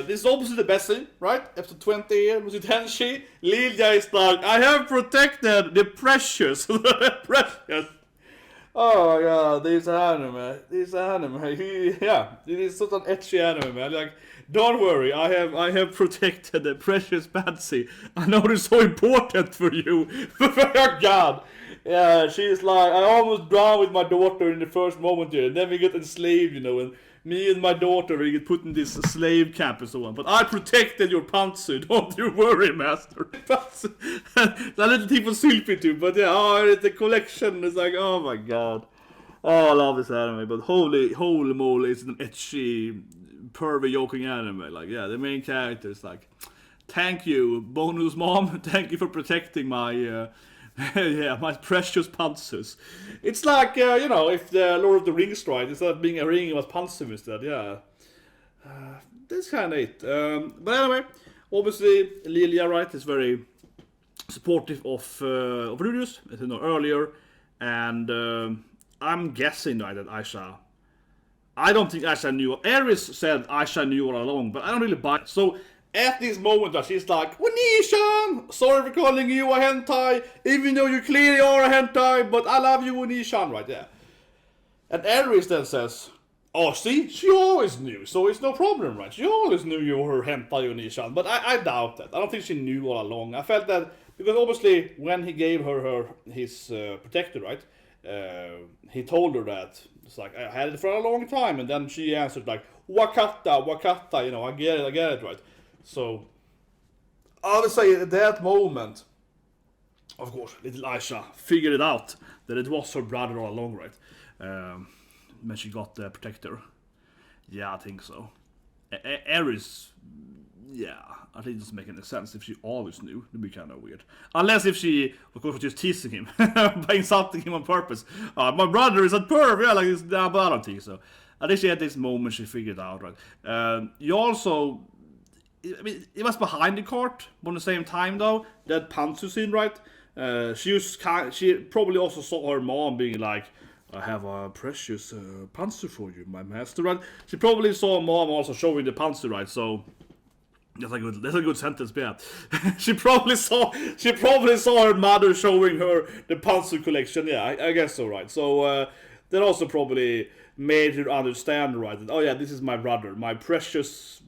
this is obviously the best scene, right? Episode 20 here, Mushoku Tensei. Lilia is like, I have protected the precious. Precious. Oh yeah, this anime. Yeah, it is such an etchy anime, man. Like, don't worry, I have protected the precious Patsy. I know it's so important for you. Oh God. Yeah, she's like, I almost drowned with my daughter in the first moment here, and then we get enslaved, you know, and me and my daughter, we get put in this slave camp and so on. But I protected your Pantsu, don't you worry, master. That little thing for Sylphy too, but yeah, the collection is like, oh my god. Oh, I love this anime, but holy moly, it's an etchy, pervy, joking anime. Like, yeah, the main character is like, thank you, bonus mom, thank you for protecting my... yeah, my precious Pantsus. It's like, you know, if the Lord of the Rings, right, instead of being a ring, it was Pantsu instead, yeah. That's kind of it. But anyway, obviously, Lilia, right, is very supportive of Rudeus, as you know, earlier. And I'm guessing, right, that Aisha... I don't think Aisha knew. Eris said Aisha knew all along, but I don't really buy it. So... at this moment, she's like, Onishan! Sorry for calling you a hentai, even though you clearly are a hentai, but I love you, Onishan, right there. And Eris then says, oh, see, she always knew, so it's no problem, right? She always knew you were her hentai, Onishan, but I doubt that. I don't think she knew all along. I felt that, because obviously, when he gave her his protector, right, he told her that, it's like, I had it for a long time, and then she answered like, Wakata, you know, I get it, right? So, I would say at that moment, of course, little Aisha figured it out that it was her brother all along, right? When she got the protector. Yeah, I think so. Eris, yeah, I think it doesn't make any sense if she always knew. It'd be kind of weird. Unless if she, of course, was just teasing him by insulting him on purpose. My brother is a perv, yeah, like this, but I don't think so. I think she had this moment she figured it out, right? You also... I mean, it was behind the cart, but at the same time, though, that Pantsu scene, right? She probably also saw her mom being like, I have a precious Pantsu for you, my master, right? She probably saw mom also showing the Pantsu, right? So, that's a good sentence, yeah. she probably saw her mother showing her the Pantsu collection, yeah, I guess so, right? So, that also probably made her understand, right? That, oh yeah, this is my brother, my precious...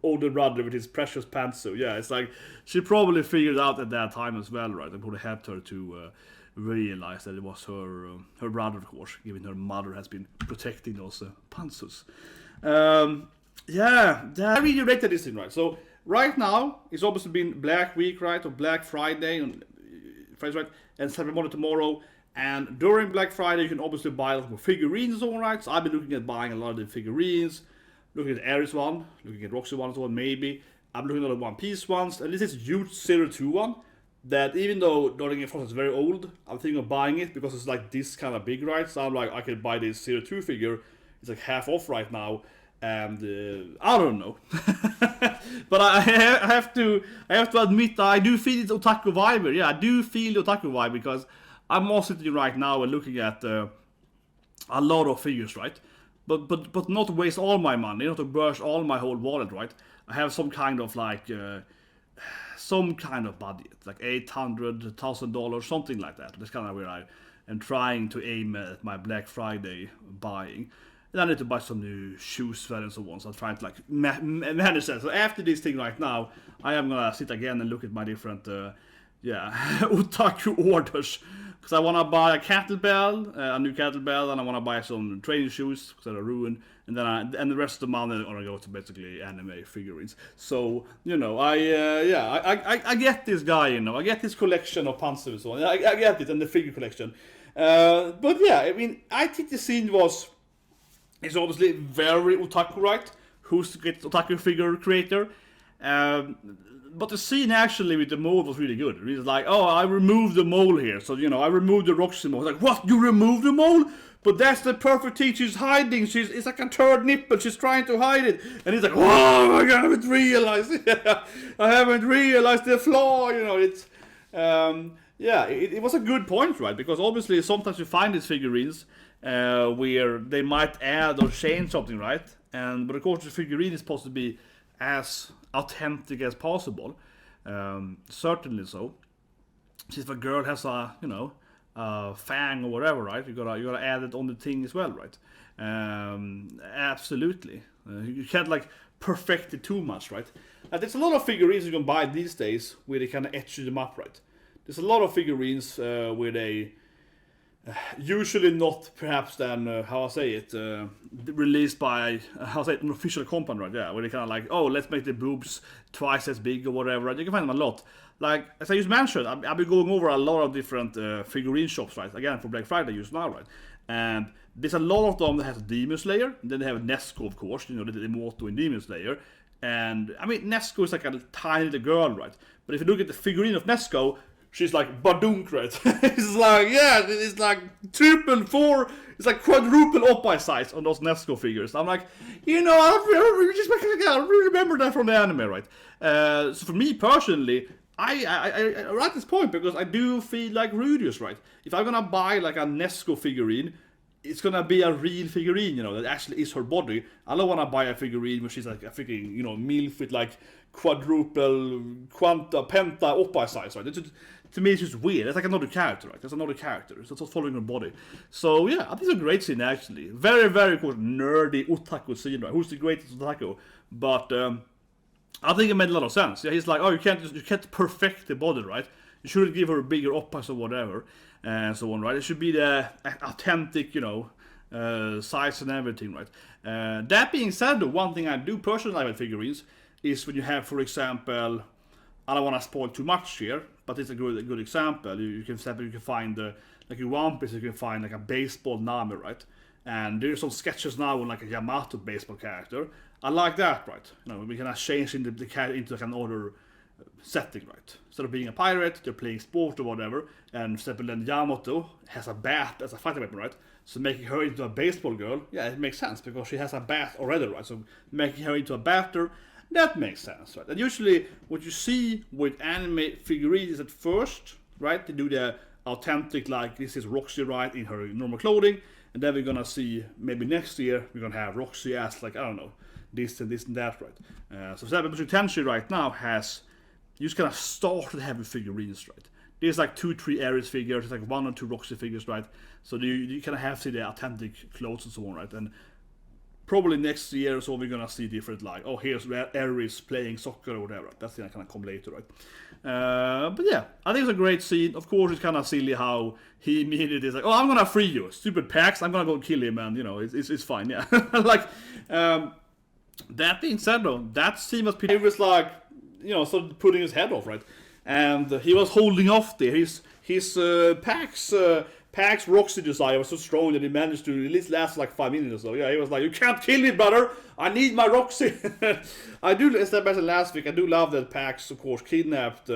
older brother with his precious Pantsu. Yeah, it's like she probably figured out at that time as well, right? It probably helped her to realize that it was her brother, of course, given her mother has been protecting those Pantsus. Yeah, I really rated this thing, right? So right now it's obviously been Black Week, right, or Black Friday, right, and Cyber Monday tomorrow. And during Black Friday, you can obviously buy a lot more figurines and so on, right? So I've been looking at buying a lot of the figurines. Looking at Eris one, looking at Roxy one and so on, maybe. I'm looking at the One Piece ones, and this is huge 02 one, that even though Darling Frost is very old, I'm thinking of buying it because it's like this kind of big, right? So I'm like, I could buy this 02 figure, it's like half off right now, and I don't know. But I have to admit that I do feel it's otaku vibe. Yeah, I do feel the otaku vibe because I'm also sitting right now and looking at a lot of figures, right? But not to waste all my money, not to burst all my whole wallet, right? I have some kind of like, some kind of budget, like $800, $1,000, something like that. That's kind of where I am trying to aim at my Black Friday buying. And I need to buy some new shoes and so on, so I'm trying to like manage that. So after this thing right now, I am gonna sit again and look at my different, otaku orders. Because I want to buy a kettlebell, a new kettlebell, and I want to buy some training shoes because they're ruined. And then and the rest of the money I'm gonna go to basically anime figurines. So you know, I get this guy, you know, I get this collection of Pantsu and so on. I get it, and the figure collection. But yeah, I mean, I think the scene is obviously very otaku, right? Who's the great otaku figure creator? But the scene actually with the mole was really good. It was like, oh, I removed the mole here. So, you know, I removed the Roxy mole. Like, what? You removed the mole? But that's the perfect thing. She's hiding. It's like a third nipple. She's trying to hide it. And he's like, oh, I haven't realized. I haven't realized the flaw. You know, it's... it was a good point, right? Because obviously sometimes you find these figurines where they might add or change something, right? But of course the figurine is supposed to be as authentic as possible. Certainly so. If a girl has a, you know, fang or whatever, right? You gotta add it on the thing as well, right? Absolutely. You can't like perfect it too much, right? There's a lot of figurines you can buy these days where they kind of etch them up, right? There's a lot of figurines where they usually not perhaps then how I say it released by how I say it, an official company, right? Yeah, where they kind of like, oh, let's make the boobs twice as big or whatever, right? You can find them a lot. Like as I just mentioned, I've been going over a lot of different figurine shops, right? Again for Black Friday just now, right? And there's a lot of them that has a Demon Slayer. And then they have Nesco, of course, you know, the motto in Demon Slayer. And I mean, Nesco is like a tiny little girl, right? But if you look at the figurine of Nesco, she's like badunk, right? It's like, yeah, it's like triple, four, it's like quadruple up by size on those Nesco figures. I'm like, you know, I really remember that from the anime, right? So for me personally, I at this point, because I do feel like Rudeus, right? If I'm gonna buy like a Nesco figurine, it's gonna be a real figurine, you know, that actually is her body. I don't wanna buy a figurine where she's like a freaking, you know, MILF with like quadruple, penta, up by size, right? To me, it's just weird. It's like another character, right? There's another character. It's not following her body. So yeah, I think it's a great scene actually. Very, very cool, nerdy otaku scene, right? Who's the greatest otaku? But I think it made a lot of sense. Yeah, he's like, oh, you can't perfect the body, right? You shouldn't give her a bigger oppas or whatever, and so on, right? It should be the authentic, you know, size and everything, right? That being said, though, one thing I do personally like with figurines is when you have, for example, I don't want to spoil too much here, but it's a good example. You can find like in One Piece, you can find like a baseball Nami, right? And there's some sketches now on like a Yamato baseball character. I like that, right? You know, we can change the character into like another setting, right? Instead of being a pirate, they're playing sport or whatever, and for example, then Yamato has a bat as a fighting weapon, right? So making her into a baseball girl, yeah, it makes sense because she has a bat already, right? So making her into a batter, that makes sense, right? And usually what you see with anime figurines is at first, right? They do the authentic, like this is Roxy, right, in her normal clothing, and then we're gonna see maybe next year we're gonna have Roxy as like, I don't know, this and that, right? So Mushoku Tensei right now has, you just kind of started having figurines, right? There's like 2-3 Eris figures, there's like 1 or 2 Roxy figures, right? So you kind of have to see the authentic clothes and so on, right? And probably next year or so we're gonna see different, like, oh, here's Eris playing soccer or whatever. That's gonna kind of come later, right? But yeah, I think it's a great scene. Of course, it's kind of silly how he immediately is like, oh, I'm gonna free you, stupid Pax. I'm gonna go kill him, and you know, it's fine, yeah. Like, that being said, though, that scene was pretty. He was like, you know, sort of putting his head off, right? And he was holding off there. His Pax Roxy desire was so strong that he managed to at least last like 5 minutes or so. Yeah, he was like, you can't kill me, brother. I need my Roxy. I do, as I mentioned last week, I do love that Pax, of course, kidnapped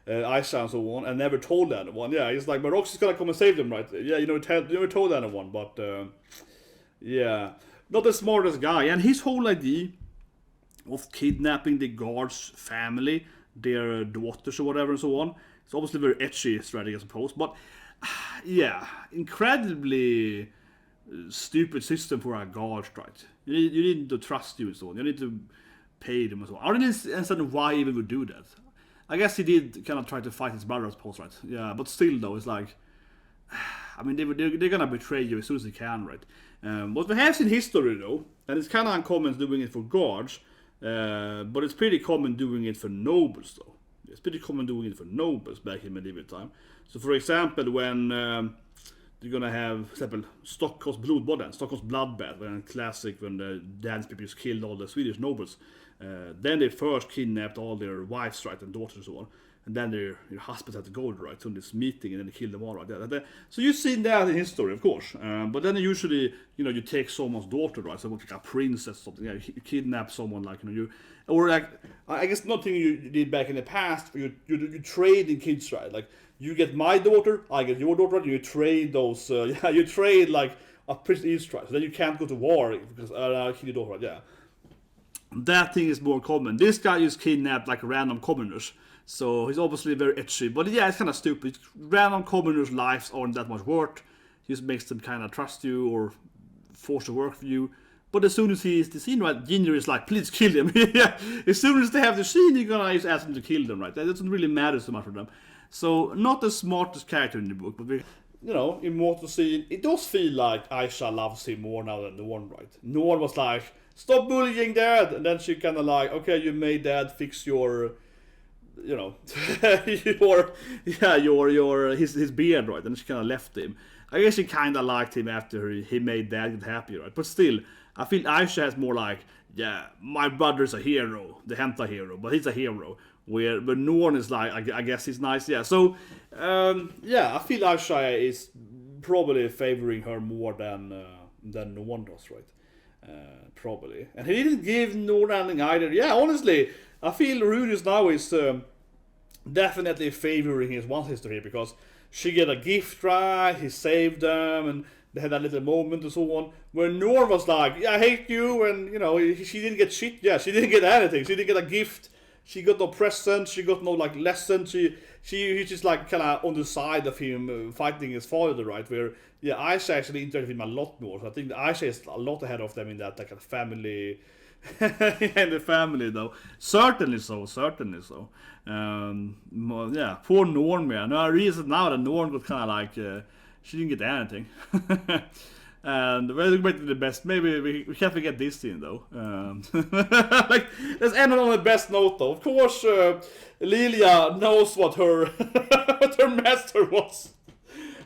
Aisha and so on, and never told anyone. Yeah, he's like, my Roxy's gonna come and save them, right? Yeah, you never told anyone, but yeah, not the smartest guy. And his whole idea of kidnapping the guard's family, their daughters or whatever and so on, it's obviously very etchy strategy, I suppose, but yeah, incredibly stupid system for a guard, right? You need to trust you and so on. You need to pay them and so on. I don't understand why he even would do that. I guess he did kind of try to fight his brother, I suppose, right? Yeah, but still though, it's like, I mean, they're gonna betray you as soon as they can, right? What we have seen in history though, and it's kind of uncommon doing it for guards, but it's pretty common doing it for nobles though. It's pretty common doing it for nobles back in medieval time. So for example, when you're gonna have, for example, Stockholm's bloodbath, when classic, when the dance people just killed all the Swedish nobles. Then they first kidnapped all their wives, right, and daughters and so on. And then their husbands had to go, right, to this meeting, and then they killed them all, right. So you've seen that in history, of course. But then usually, you know, you take someone's daughter, right, so like a princess or something. Yeah, you kidnap someone, like, you know, or like, I guess nothing you did back in the past, you trade in kids, right? Like, you get my daughter, I get your daughter, and you trade those, yeah, you trade like a princess each, right? So then you can't go to war because I kill your daughter, right? Yeah. That thing is more common. This guy just kidnapped like random commoners. So he's obviously very etchy. But yeah, it's kind of stupid. Random commoners' lives aren't that much worth. He just makes them kind of trust you or force to work for you. But as soon as he is the scene, right, Ginger is like, please kill him. Yeah. As soon as they have the scene, you're gonna just ask them to kill them, right? That doesn't really matter so much for them. So, not the smartest character in the book, but immortal scene. It does feel like Aisha loves him more now than Norn, right? Norn was like, stop bullying Dad! And then she kinda like, okay, you made Dad fix your... his beard, right? And she kind of left him. I guess she kind of liked him after he made Dad get happy, right? But still, I feel Aisha has more like, yeah, my brother's a hero, the hentai hero, but he's a hero. But Norn is like, I guess he's nice, yeah. So, I feel Aisha is probably favoring her more than Norn does, right? Probably. And he didn't give Norn anything either. Yeah, honestly, I feel Rudeus now is definitely favoring his one sister here, because she get a gift, right? He saved them, and they had that little moment and so on. Where Norn was like, yeah, I hate you, and she didn't get shit. Yeah, she didn't get anything. She didn't get a gift. She got no present. She got no like lesson. He's just like kind of on the side of him fighting his father, right? Where Aisha actually interacted with him a lot more. So I think Aisha is a lot ahead of them in that like a family. In the family, though, certainly so. Poor Norn, man. No, I realize now that Norn got kind of like she didn't get anything. And we're going to the best. Maybe we can't forget this scene though. Like, let's end on the best note though. Of course, Lilia knows what her what her master was.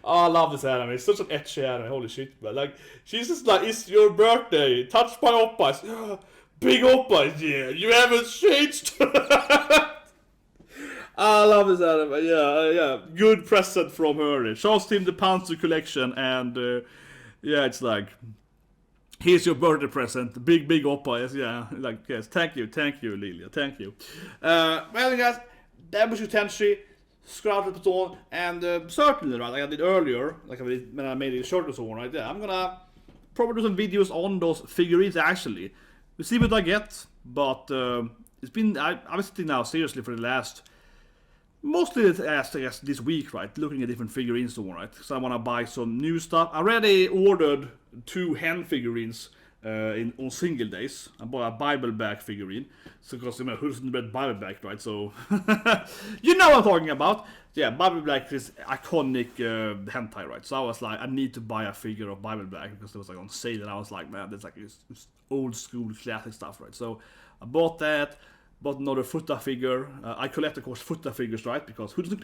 Oh, I love this anime. It's such an etchy anime. Holy shit, man. Like, she's just like, it's your birthday. Touched by oppas. Big oppas, yeah. You haven't changed. I love this anime. Yeah. Good present from her. Shows him the Pantsu collection, and it's like, here's your birthday present. Big oppa. Yeah. Like, yes. Thank you, Lilia. Thank you. Well, guys, that was Mushoku Tensei. Scratch it on, and certainly, right, like I did earlier, like when I made it short or so on, right? Yeah, I'm gonna probably do some videos on those figurines actually. We'll see what I get, but it's been, I've been sitting now seriously for the last, mostly I guess this week, right, looking at different figurines and so on, right? So I wanna buy some new stuff. I already ordered 2 hen figurines on single days. I bought a Bible bag figurine, so because who's read Bible bag, right? So you know what I'm talking about. Yeah, Bible bag is iconic hentai, right? So I was like, I need to buy a figure of Bible bag because it was like on sale, and I was like, man, that's like this old school classic stuff, right? So I bought that. Bought another Futa figure. I collect, of course, Futa figures, right? Because who doesn't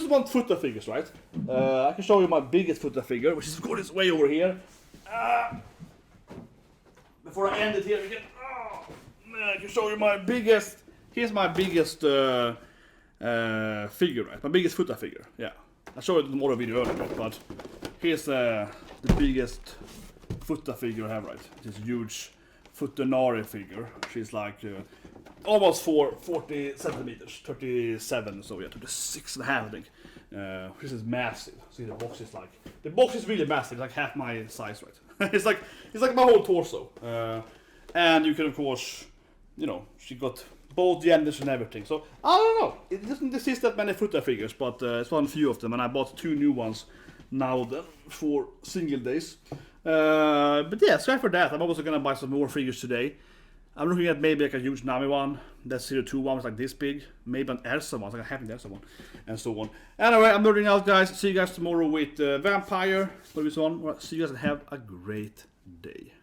want Futa figures, right? I can show you my biggest Futa figure, which is of course way over here. Before I end it here again, I can show you my biggest. Here's my biggest figure, right? My biggest Futa figure. Yeah, I showed it in another video earlier, right? But here's the biggest Futa figure I have, right? This huge Futanari figure. She's like almost 40 centimeters, 37. So yeah, 36 and a half, I think. This is massive. See, the box is really massive. It's like half my size, right? it's like my whole torso. And you can, of course, she got both genders and everything. So I don't know. It doesn't exist that many Futa figures, but it's one few of them, and I bought 2 new ones now then for single days. But yeah, sorry for that. I'm also gonna buy some more figures today. I'm looking at maybe like a huge Nami one. That's 02 one, was like this big. Maybe an Elsa one, like a happy Elsa one, and so on. Anyway, I'm nerding out, guys. See you guys tomorrow with Vampire. See you guys and have a great day.